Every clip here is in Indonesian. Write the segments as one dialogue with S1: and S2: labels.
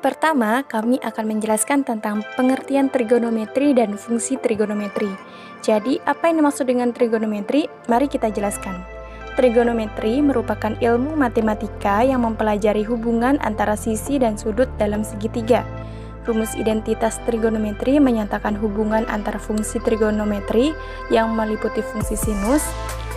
S1: Pertama, kami akan menjelaskan tentang pengertian trigonometri dan fungsi trigonometri. Jadi, apa yang dimaksud dengan trigonometri? Mari kita jelaskan. Trigonometri merupakan ilmu matematika yang mempelajari hubungan antara sisi dan sudut dalam segitiga. Rumus identitas trigonometri menyatakan hubungan antara fungsi trigonometri yang meliputi fungsi sinus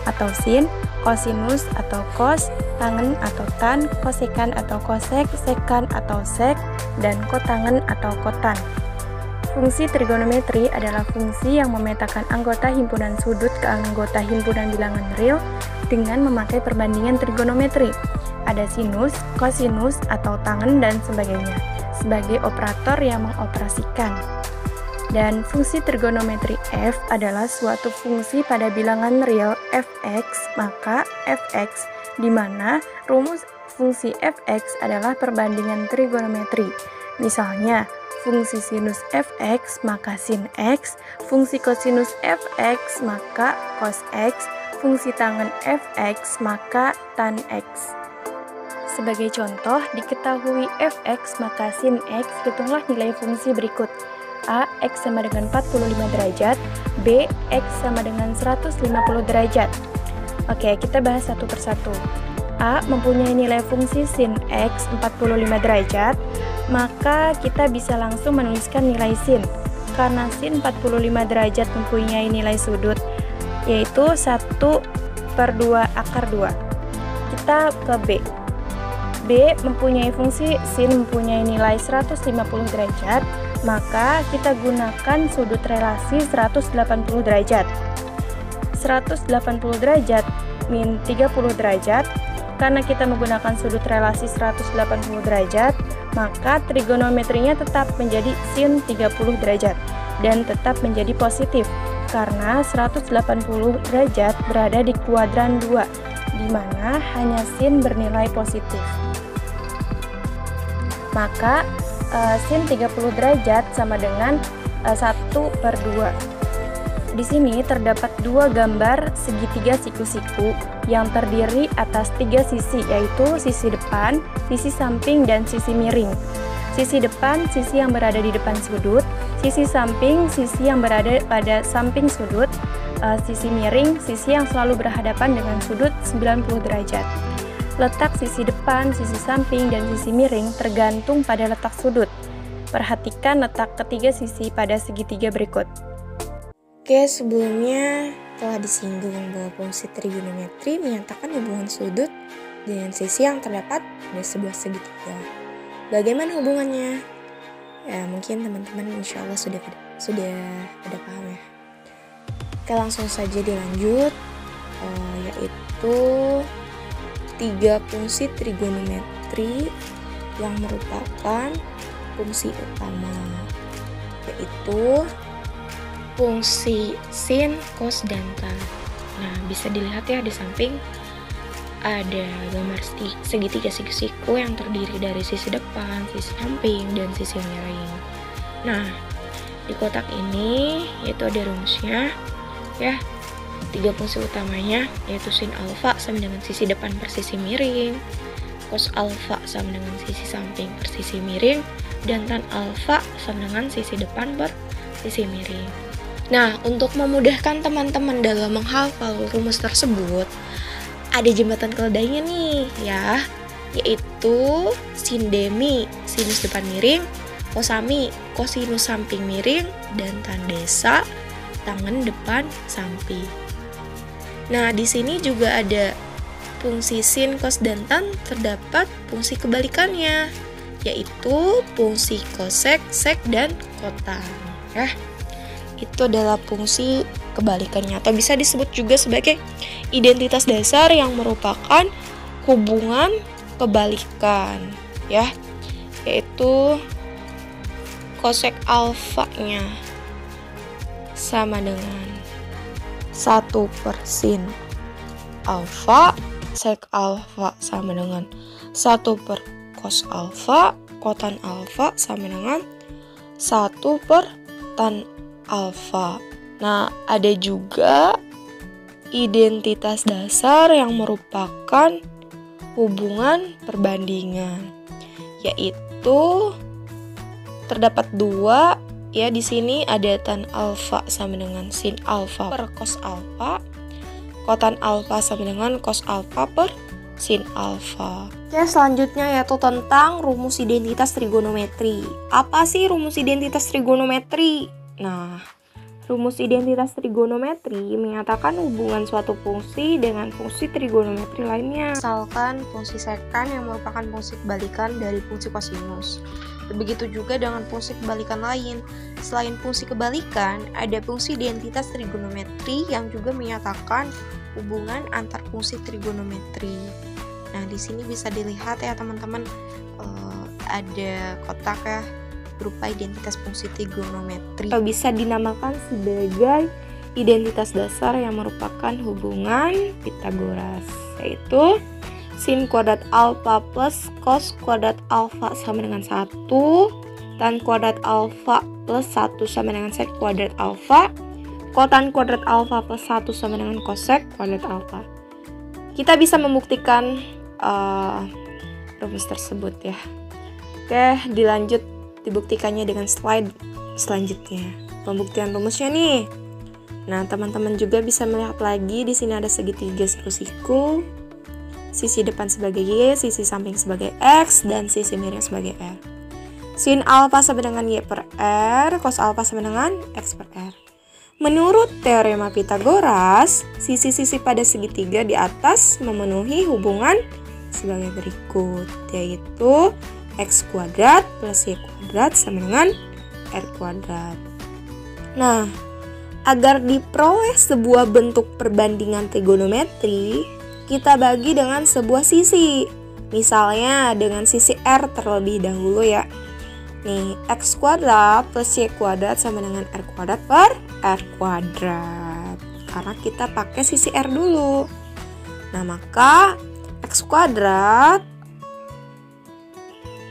S1: atau sin, kosinus atau cos, tangen atau tan, kosekan atau kosek, sekan atau sek, dan kotangen atau kotan. Fungsi trigonometri adalah fungsi yang memetakan anggota himpunan sudut ke anggota himpunan bilangan real dengan memakai perbandingan trigonometri. Ada sinus, kosinus, atau tangen, dan sebagainya sebagai operator yang mengoperasikan. Dan fungsi trigonometri f adalah suatu fungsi pada bilangan real fx, maka fx di mana rumus fungsi fx adalah perbandingan trigonometri. Misalnya, fungsi sinus fx maka sin x, fungsi kosinus fx maka cos x, fungsi tangen fx maka tan x. Sebagai contoh, diketahui fx maka sin x, hitunglah nilai fungsi berikut. A, x sama dengan 45 derajat, B, x sama dengan 150 derajat. Oke, kita bahas satu persatu. A mempunyai nilai fungsi sin x 45 derajat, maka kita bisa langsung menuliskan nilai sin. Karena sin 45 derajat mempunyai nilai sudut, yaitu 1/2 akar 2. Kita ke B. B mempunyai fungsi sin mempunyai nilai 150 derajat, maka kita gunakan sudut relasi 180 derajat. 180 derajat min 30 derajat. Karena kita menggunakan sudut relasi 180 derajat, maka trigonometrinya tetap menjadi sin 30 derajat dan tetap menjadi positif karena 180 derajat berada di kuadran 2, di mana hanya sin bernilai positif. Maka sin 30 derajat sama dengan 1/2. Di sini terdapat dua gambar segitiga siku-siku yang terdiri atas 3 sisi, yaitu sisi depan, sisi samping, dan sisi miring. Sisi depan, sisi yang berada di depan sudut, sisi samping, sisi yang berada pada samping sudut, sisi miring, sisi yang selalu berhadapan dengan sudut 90 derajat. Letak sisi depan, sisi samping, dan sisi miring tergantung pada letak sudut. Perhatikan letak ketiga sisi pada segitiga berikut.
S2: Oke, sebelumnya telah disinggung bahwa fungsi trigonometri menyatakan hubungan sudut dengan sisi yang terdapat pada sebuah segitiga. Bagaimana hubungannya? Ya, mungkin teman-teman insya Allah sudah pada paham ya. Oke, langsung saja dilanjut, yaitu 3 fungsi trigonometri yang merupakan fungsi utama, yaitu fungsi sin, cos, dan tan. Nah, bisa dilihat ya di samping ada gambar segitiga siku-siku yang terdiri dari sisi depan, sisi samping, dan sisi miring. Nah, di kotak ini yaitu ada rumusnya ya. 3 fungsi utamanya yaitu sin alfa sama dengan sisi depan per sisi miring, cos alfa sama dengan sisi samping per sisi miring, dan tan alfa sama dengan sisi depan per sisi miring. Nah, untuk memudahkan teman-teman dalam menghafal rumus tersebut, ada jembatan keledainya nih ya, yaitu sin demi sinus depan miring, kosami kosinus samping miring, dan tan desa tangen depan samping. Nah, di sini juga ada fungsi sin, cos, dan tan terdapat fungsi kebalikannya, yaitu fungsi kosek, sek, dan kotan. Ya, itu adalah fungsi kebalikannya atau bisa disebut juga sebagai identitas dasar yang merupakan hubungan kebalikan, ya, yaitu kosek alfanya sama dengan 1 per sin alfa, sek alfa sama dengan 1 per cos alfa, kotan alfa sama dengan 1 per tan alfa. Nah, ada juga identitas dasar yang merupakan hubungan perbandingan, yaitu terdapat 2 ya. Di sini ada tan alfa sama dengan sin alfa per cos alfa. Kotan alfa sama dengan cos alfa per sin alfa. Oke, selanjutnya yaitu tentang rumus identitas trigonometri. Apa sih rumus identitas trigonometri? Nah, rumus identitas trigonometri menyatakan hubungan suatu fungsi dengan fungsi trigonometri lainnya. Misalkan fungsi sekan yang merupakan fungsi kebalikan dari fungsi kosinus. Begitu juga dengan fungsi kebalikan lain. Selain fungsi kebalikan, ada fungsi identitas trigonometri yang juga menyatakan hubungan antar fungsi trigonometri. Nah, di sini bisa dilihat ya teman-teman, ada kotak ya berupa identitas fungsi trigonometri, atau bisa dinamakan sebagai identitas dasar yang merupakan hubungan Pythagoras, yaitu sin kuadrat alfa plus cos kuadrat alfa sama dengan 1, tan kuadrat alfa plus 1 sama dengan sek kuadrat alfa, kotan kuadrat alfa plus 1 sama dengan kosek kuadrat alfa. Kita bisa membuktikan rumus tersebut ya. Oke, dilanjut dibuktikannya dengan slide selanjutnya. Pembuktian rumusnya nih. Nah, teman-teman juga bisa melihat lagi di sini ada segitiga siku-siku. Sisi depan sebagai Y, sisi samping sebagai X, dan sisi miring sebagai R. Sin alfa sama dengan Y per R, cos alfa sama dengan X per R. Menurut teorema Pythagoras, sisi-sisi pada segitiga di atas memenuhi hubungan sebagai berikut, yaitu X kuadrat plus Y kuadrat sama dengan R kuadrat. Nah, agar diperoleh sebuah bentuk perbandingan trigonometri, kita bagi dengan sebuah sisi. Misalnya dengan sisi R terlebih dahulu ya. Nih, X kuadrat plus Y kuadrat sama dengan R kuadrat per R kuadrat. Karena kita pakai sisi R dulu. Nah, maka X kuadrat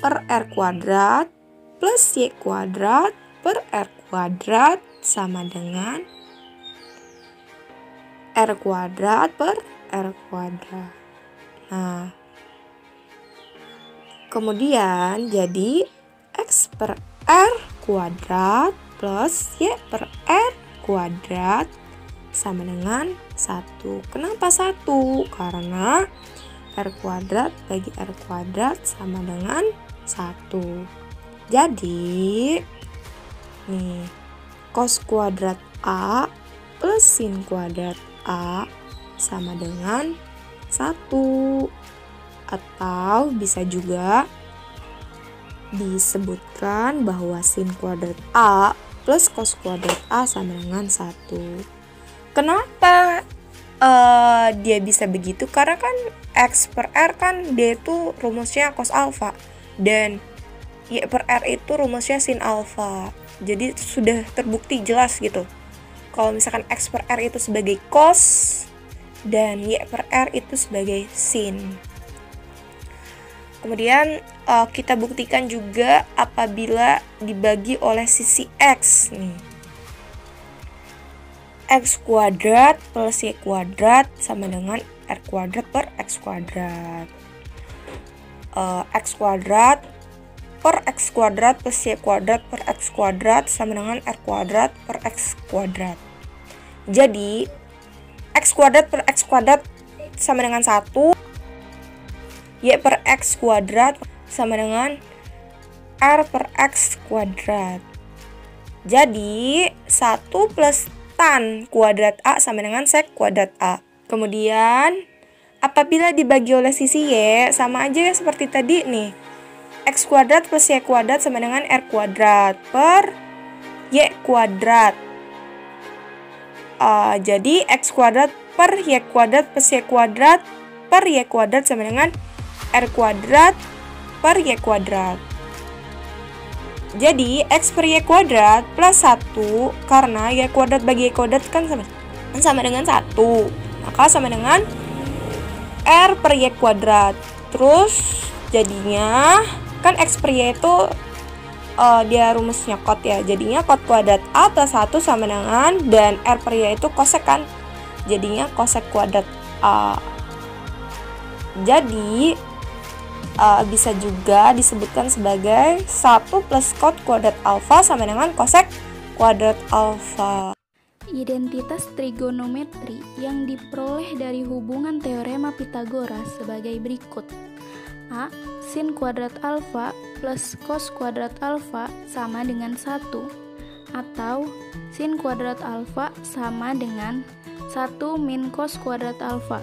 S2: per R kuadrat plus Y kuadrat per R kuadrat sama dengan R kuadrat per R kuadrat. Nah, kemudian jadi X per R kuadrat plus Y per R kuadrat sama dengan 1. Kenapa 1? Karena R kuadrat bagi R kuadrat sama dengan 1. Jadi nih, cos kuadrat A plus sin kuadrat A sama dengan 1. Atau bisa juga disebutkan bahwa sin kuadrat A plus cos kuadrat A sama dengan 1. Kenapa dia bisa begitu? Karena kan X per R kan dia itu rumusnya cos alfa, dan Y per R itu rumusnya sin alfa. Jadi sudah terbukti jelas gitu. Kalau misalkan X per R itu sebagai cos dan Y per R itu sebagai sin. Kemudian kita buktikan juga apabila dibagi oleh sisi X nih. X kuadrat plus Y kuadrat sama dengan R kuadrat per X kuadrat. X kuadrat per X kuadrat plus Y kuadrat per X kuadrat sama dengan R kuadrat per X kuadrat. Jadi X kuadrat per X kuadrat sama dengan 1, Y per X kuadrat sama dengan R per X kuadrat. Jadi 1 plus tan kuadrat A sama dengan sek kuadrat A. Kemudian apabila dibagi oleh sisi Y, sama aja ya seperti tadi nih. X kuadrat plus Y kuadrat sama dengan R kuadrat per Y kuadrat. Jadi X kuadrat per Y kuadrat plus Y kuadrat per Y kuadrat sama dengan R kuadrat per Y kuadrat. Jadi X per Y kuadrat plus 1, karena Y kuadrat bagi Y kuadrat kan sama dengan 1, maka sama dengan R per Y kuadrat. Terus jadinya kan X per Y itu dia rumusnya kot ya, jadinya kot kuadrat A plus 1 sama dengan, dan R per Y itu kosek kan, jadinya kosek kuadrat A. Jadi bisa juga disebutkan sebagai 1 plus cos kuadrat alfa sama dengan cosec kuadrat alfa.
S1: Identitas trigonometri yang diperoleh dari hubungan teorema Pythagoras sebagai berikut. A. Sin kuadrat alfa plus cos kuadrat alfa sama dengan 1, atau sin kuadrat alfa sama dengan 1 min cos kuadrat alfa,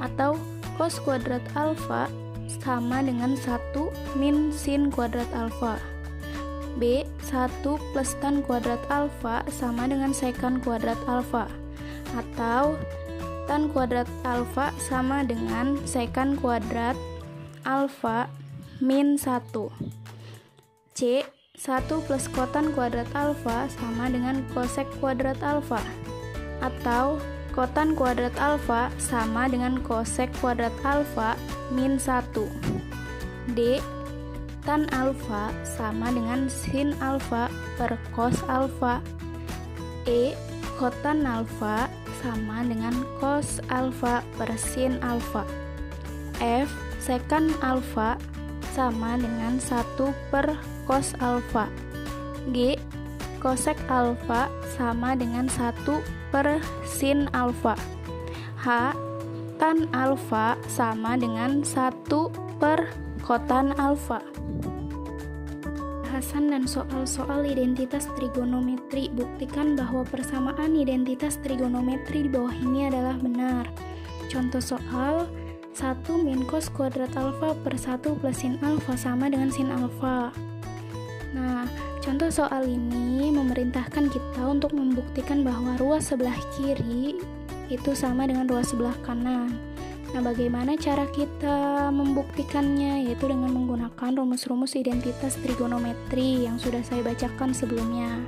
S1: atau cos kuadrat alfa sama dengan 1 min sin kuadrat alfa. B. 1 plus tan kuadrat alfa sama dengan secant kuadrat alfa, atau tan kuadrat alfa sama dengan secant kuadrat alfa min 1. C. 1 plus kotan kuadrat alfa sama dengan cosec kuadrat alfa, atau kotan kuadrat alfa sama dengan cosec kuadrat alfa min 1. D. Tan alfa sama dengan sin alfa per cos alfa. E. Kotan alfa sama dengan cos alfa per sin alfa. F. Secant alfa sama dengan 1 per cos alfa. G. Cosec alfa sama dengan 1 per sin alfa. H. Tan alfa sama dengan 1 per kotan alfa. Bahasan dan soal-soal identitas trigonometri. Buktikan bahwa persamaan identitas trigonometri di bawah ini adalah benar. Contoh soal: 1 min cos kuadrat alfa per 1 plus sin alfa sama dengan sin alfa. Nah, contoh soal ini memerintahkan kita untuk membuktikan bahwa ruas sebelah kiri itu sama dengan ruas sebelah kanan. Nah, bagaimana cara kita membuktikannya? Yaitu dengan menggunakan rumus-rumus identitas trigonometri yang sudah saya bacakan sebelumnya.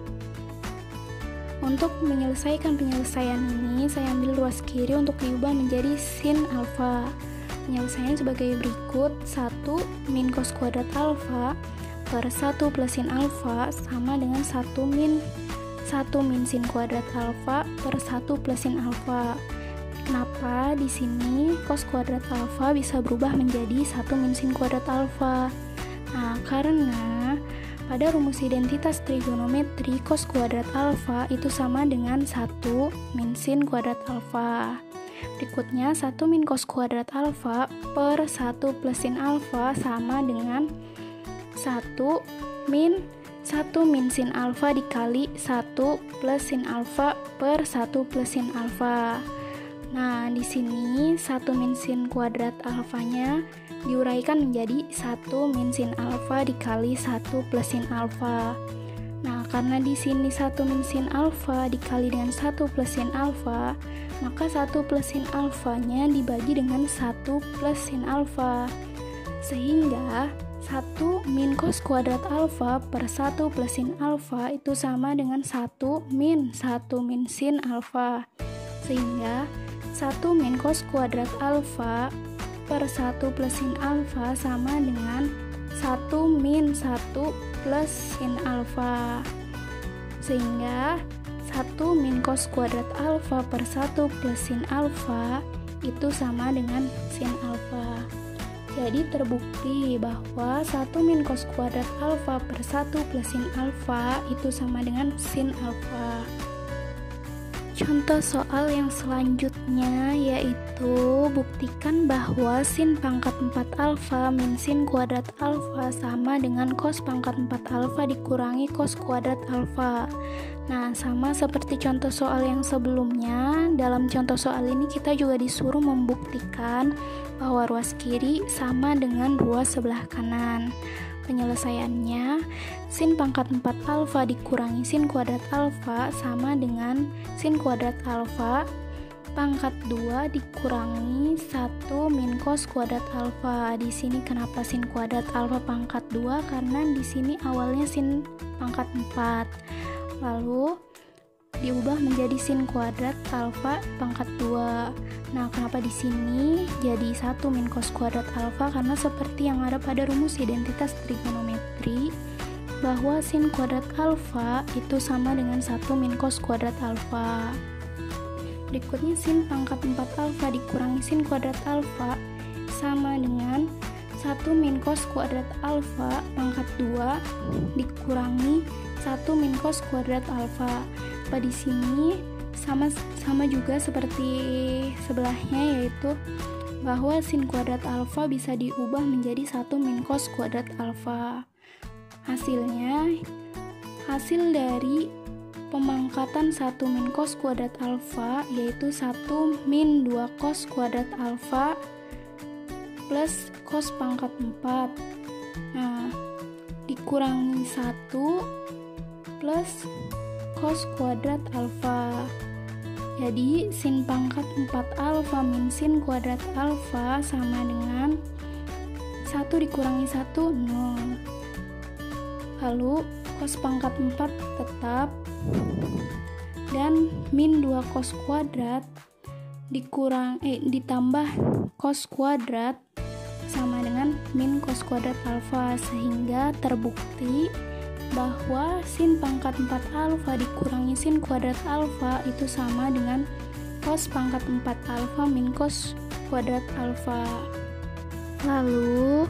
S1: Untuk menyelesaikan penyelesaian ini, saya ambil ruas kiri untuk diubah menjadi sin alfa. Penyelesaian sebagai berikut: 1 min cos kuadrat alfa per 1 plus sin alfa sama dengan 1 min sin kuadrat alfa per 1 plus sin alfa. Kenapa di sini cos kuadrat alfa bisa berubah menjadi 1 min sin kuadrat alfa? Nah, karena pada rumus identitas trigonometri cos kuadrat alfa itu sama dengan 1 min sin kuadrat alfa. Berikutnya 1 min cos kuadrat alfa per 1 plus sin alfa sama dengan 1 min sin alfa dikali 1 plus sin alfa per 1 plus sin alfa. Nah, di sini 1 min sin kuadrat alfanya diuraikan menjadi 1 min sin alfa dikali 1 plus sin alfa. Nah, karena di sini 1 min sin alfa dikali dengan 1 plus sin alfa, maka 1 plus sin alfanya dibagi dengan 1 plus sin alfa. Sehingga 1 min cos kuadrat alfa per 1 plus sin alfa itu sama dengan 1 min sin alfa. Sehingga 1 min cos kuadrat alfa per 1 plus sin alfa sama dengan 1 min 1 plus sin alfa. Sehingga 1 min cos kuadrat alfa per 1 plus sin alfa itu sama dengan sin alfa. Jadi terbukti bahwa 1 min cos kuadrat alfa per 1 plus sin alfa itu sama dengan sin alfa. Contoh soal yang selanjutnya yaitu buktikan bahwa sin pangkat 4 alfa min sin kuadrat alfa sama dengan cos pangkat 4 alfa dikurangi cos kuadrat alfa. Nah, sama seperti contoh soal yang sebelumnya, dalam contoh soal ini kita juga disuruh membuktikan bahwa ruas kiri sama dengan ruas sebelah kanan. Penyelesaiannya, sin pangkat 4 alfa dikurangi sin kuadrat alfa sama dengan sin kuadrat alfa pangkat 2 dikurangi 1 min cos kuadrat alfa. Di sini kenapa sin kuadrat alfa pangkat 2? Karena di sini awalnya sin pangkat 4. Lalu diubah menjadi sin kuadrat alfa pangkat 2. Nah, kenapa di sini jadi 1 min cos kuadrat alfa? Karena seperti yang ada pada rumus identitas trigonometri bahwa sin kuadrat alfa itu sama dengan 1 min cos kuadrat alfa. Berikutnya sin pangkat 4 alfa dikurangi sin kuadrat alfa sama dengan
S3: 1 min cos kuadrat alfa pangkat 2 dikurangi 1 min cos kuadrat alfa. Di sini sama juga seperti sebelahnya, yaitu bahwa sin kuadrat alfa bisa diubah menjadi 1 min cos kuadrat alfa. Hasil dari pemangkatan 1 min cos kuadrat alfa yaitu 1 min 2 cos kuadrat alfa plus cos pangkat 4. Nah, dikurangi 1 plus cos kuadrat alfa. Jadi sin pangkat 4 alfa min sin kuadrat alfa sama dengan 1 dikurangi 1, 0. Lalu cos pangkat 4 tetap, dan min 2 cos kuadrat ditambah cos kuadrat sama dengan min cos kuadrat alfa, sehingga terbukti bahwa sin pangkat 4 alfa dikurangi sin kuadrat alfa itu sama dengan cos pangkat 4 alfa min cos kuadrat alfa. Lalu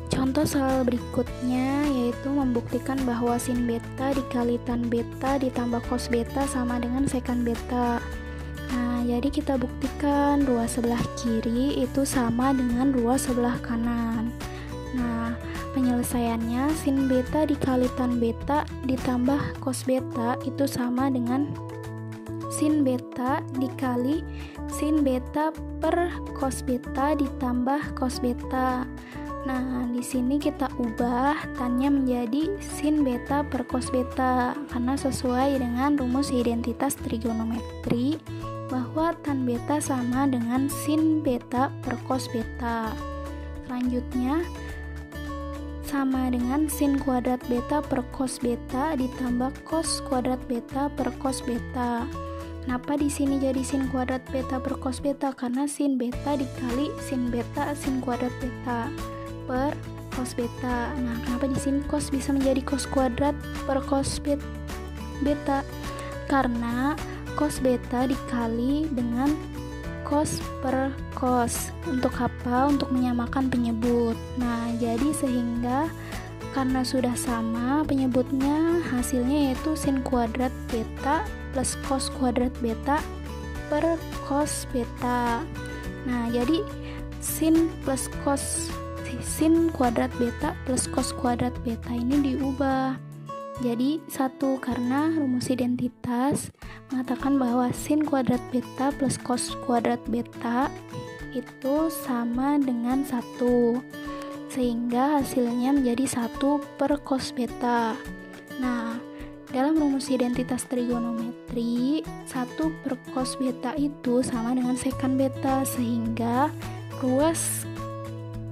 S3: contoh soal berikutnya yaitu membuktikan bahwa sin beta dikali tan beta ditambah cos beta sama dengan sekan beta. Nah, jadi kita buktikan ruas sebelah kiri itu sama dengan ruas sebelah kanan. Nah, penyelesaiannya sin beta dikali tan beta ditambah cos beta itu sama dengan sin beta dikali sin beta per cos beta ditambah cos beta. Nah, di sini kita ubah tannya menjadi sin beta per cos beta karena sesuai dengan rumus identitas trigonometri bahwa tan beta sama dengan sin beta per cos beta. Selanjutnya sama dengan sin kuadrat beta per cos beta ditambah cos kuadrat beta per cos beta. Kenapa di sini jadi sin kuadrat beta per cos beta? Karena sin beta dikali sin beta sin kuadrat beta per cos beta. Nah, kenapa di sini cos bisa menjadi cos kuadrat per cos beta? Karena cos beta dikali dengan cos per cos. Untuk apa? Untuk menyamakan penyebut. Nah, jadi sehingga karena sudah sama penyebutnya, hasilnya yaitu sin kuadrat beta plus cos kuadrat beta per cos beta. Nah, jadi sin kuadrat beta plus cos kuadrat beta ini diubah jadi 1 karena rumus identitas mengatakan bahwa sin kuadrat beta plus cos kuadrat beta itu sama dengan 1, sehingga hasilnya menjadi 1 per cos beta. Nah, dalam rumus identitas trigonometri 1 per cos beta itu sama dengan sekan beta, sehingga ruas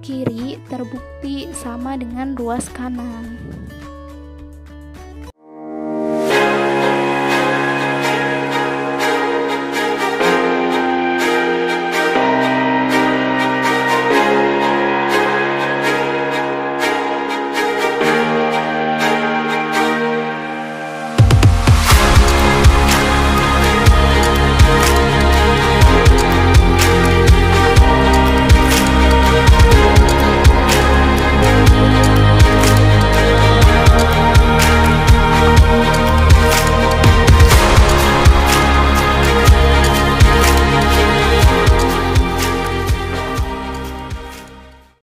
S3: kiri terbukti sama dengan ruas kanan.